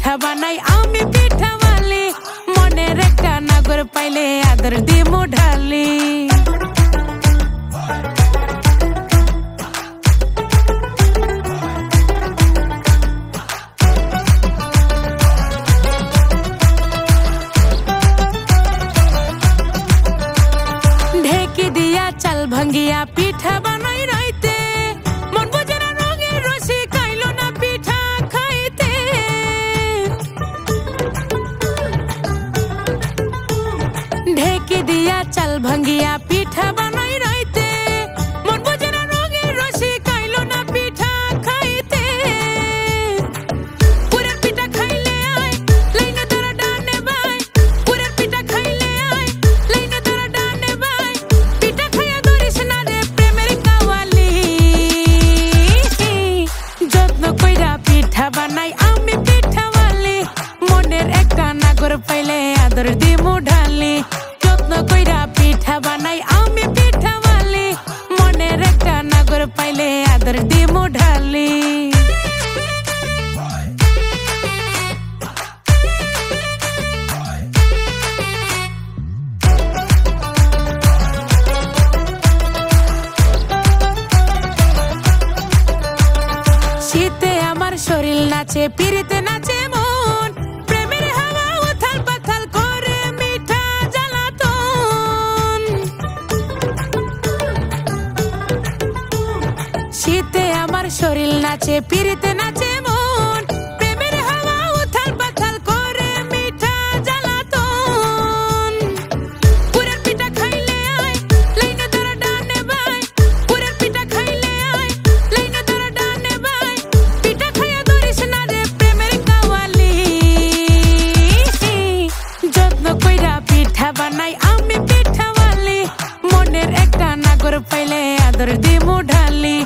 পিঠা বানাই আমি পিঠাওয়ালি, মনের একটা নাগর পাইলে আদর দিমু ঢালি। ঢেকি দিয়া চাল ভাঙ্গিয়া পিঠা বানাই রাইতে, মন বুঝে না রঙের রসি খাইলো না পিঠা খাইতে। ঢেকি দিয়া চাল ভাঙ্গিয়া পিঠা বানাই রাইতে, মন বুঝে না রঙের রসি খাইলো না পিঠা খাইতে। পুরের পিঠা খাইলে আয় লাইনে ধরা ডানে বাই, পুরের পিঠা খাইলে আয় লাইনে ধরা ডানে বাই। পিঠা খাইয়া ধরিস না রে প্রেমের কাওয়ালি, যত্ন কইরা পিঠা বানাই আমি পিঠাওয়ালি, মনের একটা নাগর পাইলে আদর দিমু ঢালি। যত্ন কইরা পিঠা বানাই আমি পিঠাওয়ালি, মনের একটা নাগর পাইলে আদর দিমু ঢালি। শীতে আমার শরীর নাচে, পিরিতে নাচে মন, প্রেমের হাওয়া উথাল পাথাল করে মিঠা জ্বালাতন। শীতে আমার শরীর নাচে, পিরিতে নাচে মন, প্রেমের হাওয়া উথাল পাথাল করে মিঠা জ্বালাতন। পুরের পিঠা খাইলে আয় লাইনে ধরা ডানে বাই, পুরের পিঠা খাইলে আয় লাইনে ধরা ডানে বাই। পিঠা খাইয়া ধরিস না রে প্রেমের কাওয়ালি, যত্ন কইরা পিঠা বানাই আমি পিঠাওয়ালি, মনের একটা নাগর পাইলে আদর দিমু ঢালি।